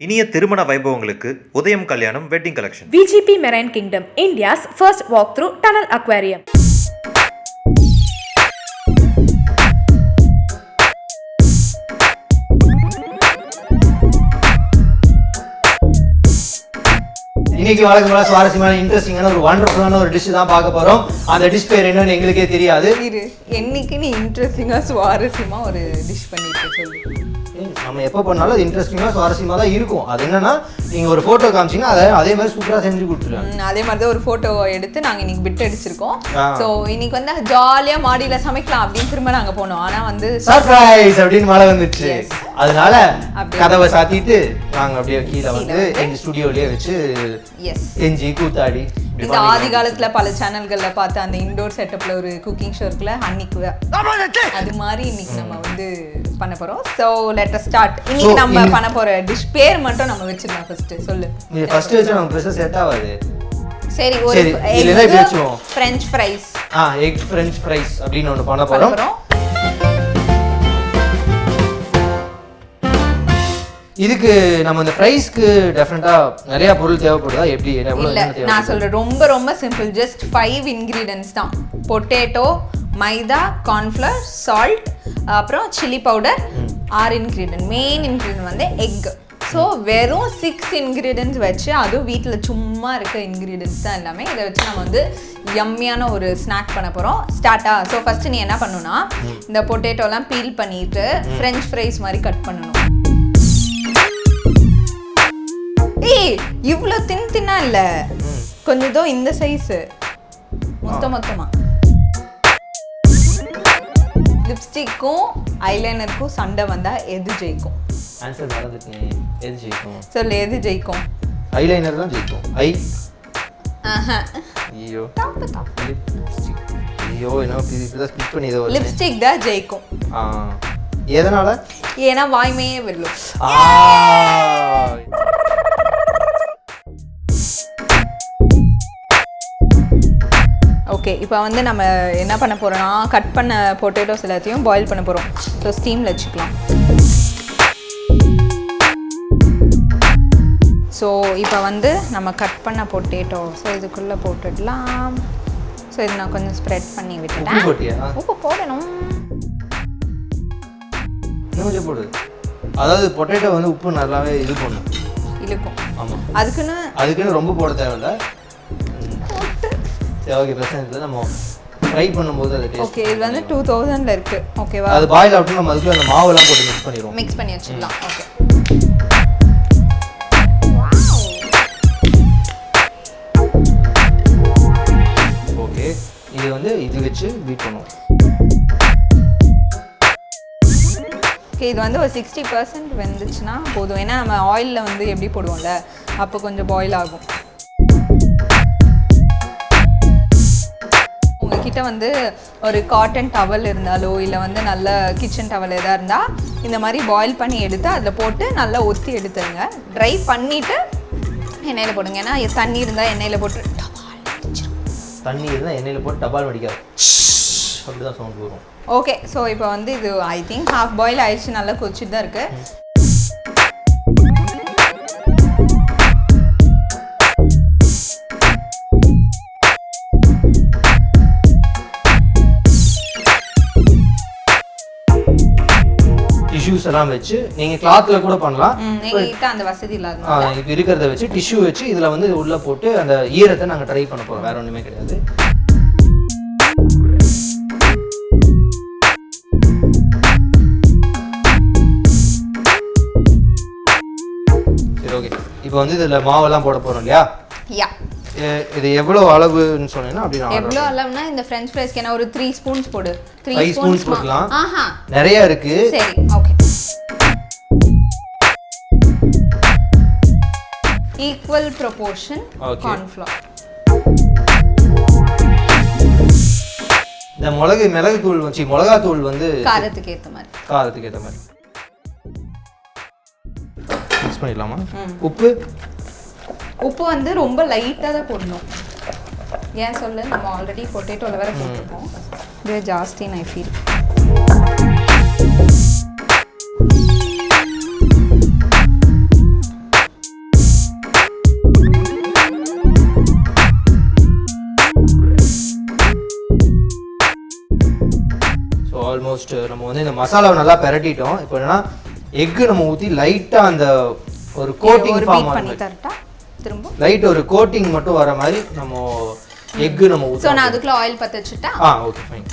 இனிய திருமண வைபவங்களுக்கு உதயம் கல்யாணம் wedding collection. VGP Marine Kingdom, India's first walk-through tunnel aquarium. இன்னைக்கு வழக்கமான சுவாரஸ்யமான இன்ட்ரெஸ்டிங்கான ஒரு வண்டர்ஃபுல்லான ஒரு டிஷ் தான் பார்க்க போறோம். அந்த டிஷ் பேர் என்னன்னு எங்களுக்கே தெரியாது. என்னைக்கு நீ இன்ட்ரெஸ்டிங்கா சுவாரஸ்யமா ஒரு டிஷ் பண்ணிட்டு சொல்லு. நம்ம எப்போ பண்ணாலும் அது இன்ட்ரெஸ்டிங்காக சுவாரஸ்யமாக தான் இருக்கும். அது என்னன்னா நீங்கள் ஒரு ஃபோட்டோ காமிச்சிங்கன்னா அதை அதே மாதிரி சூப்பராக செஞ்சு கொடுத்துருவாங்க. அதே மாதிரி தான் ஒரு ஃபோட்டோ எடுத்து நாங்கள் இன்னைக்கு பிட் அடிச்சிருக்கோம். ஸோ இன்னைக்கு வந்து ஜாலியாக மாடியில் சமைக்கலாம் அப்படின்னு திரும்ப நாங்கள் போனோம். ஆனால் வந்து சர்ப்ரைஸ் அப்படின்னு மழை வந்துச்சு. அதனால கதவை சாத்திட்டு நாங்கள் அப்படியே கீழே வந்து எங்கள் ஸ்டுடியோலேயே வச்சு செஞ்சு கூத்தாடி இந்த ஆதி காலத்துல பல சேனல்கள்ல பார்த்த அந்த இன்டோர் செட்டப்ல ஒரு குக்கிங் ஷோ இருக்குல்ல அன்னைக்கு அது மாதிரி இன்னைக்கு நம்ம வந்து பண்ண போறோம். So let us start. இன்னைக்கு நம்ம பண்ண போற டிஷ் பேர் மட்டும் நம்ம வெச்சிடலாம். ஃபர்ஸ்ட் சொல்லு. நீ ஃபர்ஸ்ட் வெச்சா நமக்கு பெருசா செட் ஆகாது. சரி ஒரு egg French fries. Egg French fries அப்படினு ஒன்னு பண்ண போறோம். இதுக்கு நம்ம இந்த ஃப்ரைஸ்க்கு டெஃபினட்டா நிறைய பொருள் தேவைப்படுதா எப்படி இல்ல நான் சொல்றேன் ரொம்ப ரொம்ப சிம்பிள். ஜஸ்ட் 5 இன்கிரிடியன்ட்ஸ் தான். பொட்டேட்டோ, மைதா, கார்ன்ஃப்ளவர், சால்ட், அப்புறம் chilli powder. 6 ingredient. Main ingredient வந்து எக். ஸோ வெறும் 6 இன்கிரிடியன்ட்ஸ் வச்சு அதுவும் வீட்டில் சும்மா இருக்க இன்கிரிடியன்ட்ஸ் தான் எல்லாமே. இதை வச்சு நம்ம வந்து யம்மியான ஒரு ஸ்நாக் பண்ண போகிறோம். ஸ்டார்ட்டா? ஸோ ஃபர்ஸ்ட் நீ என்ன பண்ணணும்னா இந்த பொட்டேட்டோலாம் பீல் பண்ணிட்டு ஃப்ரெஞ்ச் ஃப்ரைஸ் மாதிரி கட் பண்ணணும். இவ்வளோ தின்னா இல்ல, கொஞ்சம் இதோ இந்த சைஸ் மொத்தமா. லிப்ஸ்டிக்கும் ஐலைனருக்கும் சண்டை வந்தா எது ஜெயிக்கும்? ஆன்சர் மறந்துட்டேன். எது ஜெயிக்கும் சொல்லு. எது ஜெயிக்கும்? ஐலைனர் தான் ஜெயிக்கும். ஐயோ ஐயோ என்ன இப்படிதான் ஸ்பிட் பண்ணி இதோ லிப்ஸ்டிக் தான் ஜெயிக்கும். எதனால? ஏன்னா வாய்மையே வெல்லும். ஓகே, இப்போ வந்து நம்ம என்ன பண்ண போகிறோம்னா கட் பண்ண பொட்டேட்டோஸ் எல்லாத்தையும் பாயில் பண்ண போகிறோம். ஸோ ஸ்டீமில் வச்சுக்கலாம். ஸோ இப்போ வந்து நம்ம கட் பண்ண பொட்டேட்டோ ஸோ இதுக்குள்ளே போட்டுடலாம். ஸோ இது நான் கொஞ்சம் ஸ்ப்ரெட் பண்ணி விட்டுட்டேன். உப்பு போடணும். இன்னும் போடு. அதாவது பொட்டேட்டோ வந்து உப்பு நல்லாவே இது பண்ணும், இழுக்கும். ஆமாம். அதுக்குன்னு ரொம்ப போட தேவையில்லை. ஓகே, பிரச்சனை இல்லை. நம்ம ஃப்ரை பண்ணும்போது அது டேஸ்ட். ஓகே, இது வந்து 2000ல இருக்கு. ஓகேவா? அது பாயில் ஆகட்டும். நம்ம அதுக்குள்ள அந்த மாவெல்லாம் போட்டு மிக்ஸ் பண்ணிடுவோம். மிக்ஸ் பண்ணி வச்சிடலாம். ஓகே. ஓகே, இது வந்து இது வச்சு பீட் பண்ணுவோம். ஓகே, இது வந்து ஒரு 60% வெந்துச்சுன்னா போதும். ஏன்னா நம்ம ஆயிலில் வந்து எப்படி போடுவோம்ல, அப்போ கொஞ்சம் பாயில் ஆகும். உங்ககிட்ட வந்து ஒரு காட்டன் டவல் இருந்தாலோ இல்லை வந்து நல்ல கிச்சன் டவல் எதாக இருந்தால் இந்த மாதிரி பாயில் பண்ணி எடுத்து அதில் போட்டு நல்லா ஒத்தி எடுத்துருங்க. ட்ரை பண்ணிவிட்டு எண்ணெயில் போடுங்க. ஏன்னா தண்ணி இருந்தால் எண்ணெயில் போட்டு தண்ணி இருந்தால் எண்ணெயில் போட்டு டபால் வெடிக்காது, அப்படிதான் சவுண்ட் வரும். ஓகே, ஸோ இப்போ வந்து இது ஐ திங்க் ஹாஃப் பாயில் ஆயிடுச்சு. நல்லா கொதிச்சுட்டு தான் இருக்குது. டிஷ்யூஸ் எல்லாம் வச்சு நீங்கள் கிளாத்தில் கூட பண்ணலாம். எங்ககிட்ட அந்த வசதி இல்லாத இப்போ இருக்கிறத வச்சு டிஷ்யூ வச்சு இதில் வந்து உள்ளே போட்டு அந்த ஈரத்தை நாங்கள் ட்ரை பண்ண போகிறோம். வேறு ஒன்றுமே கிடையாது. சரி, ஓகே. இப்போ வந்து இதில் மாவெல்லாம் போட போகிறோம் இல்லையா? யா. இது எவ்வளோ அளவுன்னு சொன்னீங்கன்னா அப்படி நான் எவ்வளோ அளவுனா இந்த ஃப்ரெஞ்ச் ஃப்ரைஸ்க்கு என்ன ஒரு 3 ஸ்பூன்ஸ் போடு. 3 ஸ்பூன்ஸ் போடலாம். நிறைய இருக்கு. சரி, ஓகே. Equal proportion cornflour. இந்த மிளகு தூள் வச்சு மிளகா தூள் வந்து காரத்துக்கு ஏற்ற மாதிரி மிக்ஸ் பண்ணிடலாமா? உப்பு வந்து ரொம்ப லைட்டாக தான் போடணும். ஏன் சொல்லு, நம்ம ஆல்ரெடி பொட்டேட்டோவில் வேறு போட்டிருக்கோம். இது ஜாஸ்தி நான் ஃபீல். ஆல்மோஸ்ட் நம்ம வந்து இந்த மசாலாவை நல்லா பெரட்டிட்டோம். இப்போ என்னன்னா எக்கு நம்ம ஊற்றி லைட்டாக அந்த ஒரு கோட்டிங் ஃபார்ம் பண்ணி தரட்டா திரும்ப லைட் ஒரு கோட்டிங் மட்டும் வர மாதிரி நம்ம எக்கு நம்ம ஊற்றி. ஸோ நான் அதுக்குள்ள ஆயில் பற்ற வச்சுட்டா. Okay fine.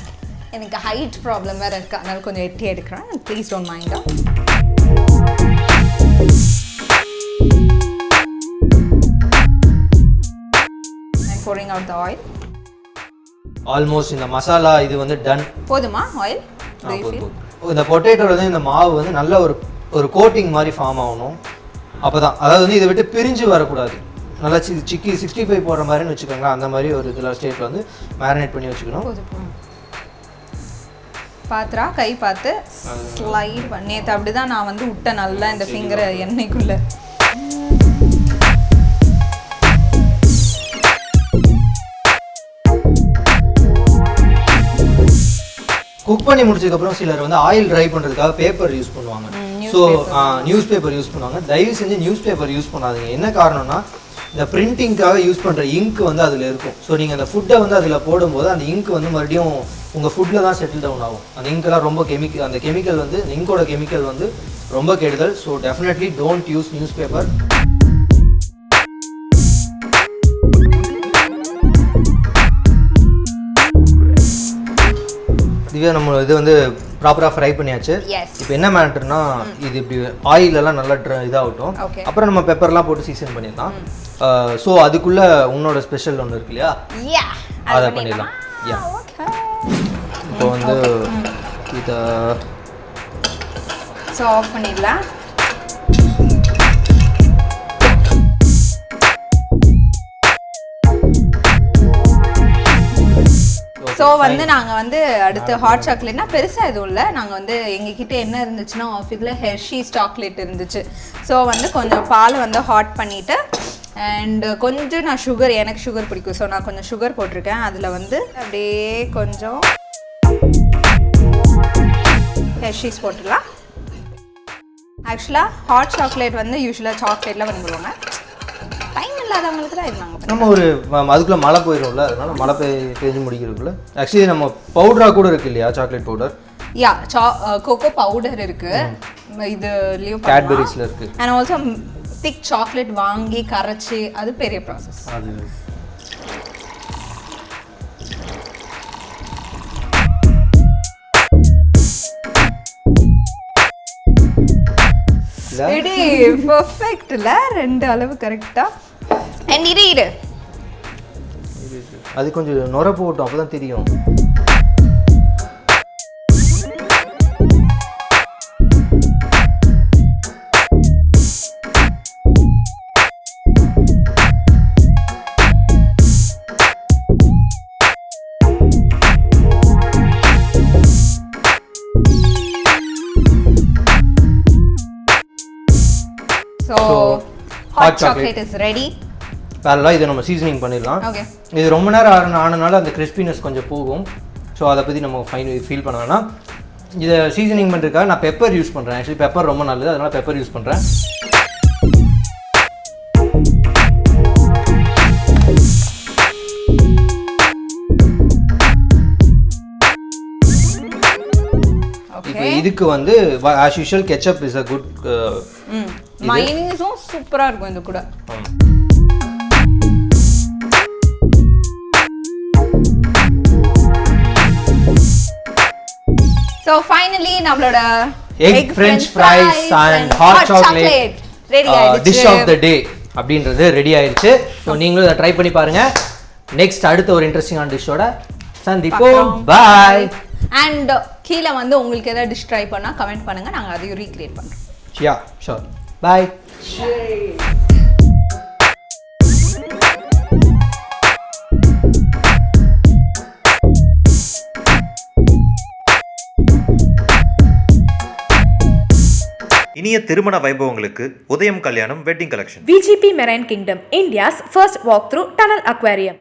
எனக்கு ஹைட் ப்ராப்ளம் வேறு இருக்குது, அதனால கொஞ்சம் எட்டி எடுக்கிறேன். Please don't mind. I'm pouring out the oil. Almost இந்த மசாலா இது வந்து டன். போதுமா ஆயில்? இந்த பொட்டேட்டோ வந்து இந்த மாவு வந்து நல்ல ஒரு கோட்டிங் மாதிரி ஃபார்ம் ஆகணும். அப்போ தான் அதாவது வந்து இதை விட்டு பிரிஞ்சு வரக்கூடாது. நல்லா சிக்கி 65 போடுற மாதிரின்னு வச்சுக்கோங்க. அந்த மாதிரி ஒரு இதில் ஸ்டேட்டில் வந்து மேரினேட் பண்ணி வச்சுக்கணும். பாத்திரா கை பார்த்து ஸ்லைட் நேற்று அப்படி தான் நான் வந்து விட்டேன் நல்லா இந்த ஃபிங்கரை எண்ணெய்க்குள்ளே. குக் பண்ணி முடிச்சதுக்கப்புறம் சிலர் வந்து ஆயில் ட்ரை பண்ணுறதுக்காக பேப்பர் யூஸ் பண்ணுவாங்க. ஸோ நியூஸ் பேப்பர் யூஸ் பண்ணுவாங்க. தயவு செஞ்சு நியூஸ் பேப்பர் யூஸ் பண்ணாதீங்க. என்ன காரணம்னா இந்த பிரிண்டிங்காக யூஸ் பண்ணுற இங்க் வந்து அதில் இருக்கும். ஸோ நீங்கள் அந்த ஃபுட்டை வந்து அதில் போடும்போது அந்த இங்க் வந்து மறுபடியும் உங்கள் ஃபுட்டில் தான் செட்டில் டவுன் ஆகும். அந்த இங்கெல்லாம் ரொம்ப அந்த கெமிக்கல் வந்து இங்கோட கெமிக்கல் வந்து ரொம்ப கெடுதல். So definitely don't use news paper. இதுவே நம்ம இது வந்து ப்ராப்பராக ஃப்ரை பண்ணியாச்சு. இப்போ என்ன மேட்டர்னா இது இப்படி ஆயிலெல்லாம் நல்லா இதாகட்டும். அப்புறம் நம்ம பெப்பர்லாம் போட்டு சீசன் பண்ணிடலாம். ஸோ அதுக்குள்ளே உன்னோட ஸ்பெஷல் ஒன்று இருக்கு இல்லையா, அதை பண்ணிடலாம். இப்போ வந்து இதை ஆஃப் பண்ணிடலாம். ஸோ வந்து நாங்கள் வந்து அடுத்து ஹாட் சாக்லேட்னா பெருசாக எதுவும் இல்லை. நாங்கள் வந்து எங்ககிட்ட என்ன இருந்துச்சுன்னா ஆஃபீஸில் ஹெர்ஷீஸ் சாக்லேட் இருந்துச்சு. ஸோ வந்து கொஞ்சம் பால் வந்து ஹாட் பண்ணிவிட்டு அண்ட் கொஞ்சம் நான் சுகர், எனக்கு சுகர் பிடிக்கும், ஸோ நான் கொஞ்சம் சுகர் போட்டிருக்கேன். அதில் வந்து அப்படியே கொஞ்சம் ஹெர்ஷீஸ் போட்டுடலாம். ஆக்சுவலாக ஹாட் சாக்லேட் வந்து யூஸ்வலாக சாக்லேட்டில் பண்ணிடுவாங்க. டைம் இல்லாதவங்களுக்கு தான் இருந்தாங்க. நம்ம ஒரு அதுக்குள்ளே மழை போயிடும்ல, அதனால மழை பெய்ஞ்சு முடிக்கிறதுக்குள்ள ஆக்சுவலி நம்ம பவுடராக கூட இருக்கு இல்லையா, சாக்லேட் பவுடர். கோகோ பவுடர் இருக்கு, இதுலயும் கேட்பரிஸ்ல இருக்கு. அண்ட் ஆல்சோ திக் சாக்லேட் வாங்கி கரைச்சி அது பெரிய ப்ராசஸ். ரெடி பெர்ஃபெக்ட்ல ரெண்டு அளவு கரெக்ட்டா. அண்ட் இரு அது கொஞ்சம் நொர போட்டும், அப்பதான் தெரியும். So hot chocolate is ready. வேறலாம் இதை நம்ம சீசனிங் பண்ணிடலாம். இது ரொம்ப நேரம் ஆனனால அந்த கிறிஸ்பினஸ் கொஞ்சம் போகும். ஸோ அதை பற்றி நம்ம ஃபீல் பண்ண வேணாம். இதை சீசனிங் பண்ணுறதுக்காக நான் பெப்பர் யூஸ் பண்ணுறேன். ஆக்சுவலி பெப்பர் ரொம்ப நல்லது, அதனால் பெப்பர் யூஸ் பண்ணுறேன். இப்போ இதுக்கு வந்து as usual ketchup is a good. மயோனீஸும் சூப்பராக இருக்கும் இது கூட. So finally நம்மளோட egg french fries and hot chocolate ready ஆயிடுச்சு. dish of the day அப்படின்றது ரெடி ஆயிடுச்சு. ஸோ நீங்களும் இதை ட்ரை பண்ணி பாருங்க. நெக்ஸ்ட் அடுத்த ஒரு இன்ட்ரெஸ்டிங்கான டிஷ்ஷோட சந்திப்போம். பாய். அண்ட் கீழே வந்து உங்களுக்கு ஏதாவது டிஷ் ட்ரை பண்ணா கமெண்ட் பண்ணுங்க, நாங்க அதையும் ரீக்ரியேட் பண்றோம். Yeah sure. பாய். இனிய திருமண வைபவங்களுக்கு உதயம் கல்யாணம் wedding collection. VGP Marine Kingdom, India's first walk-through tunnel aquarium.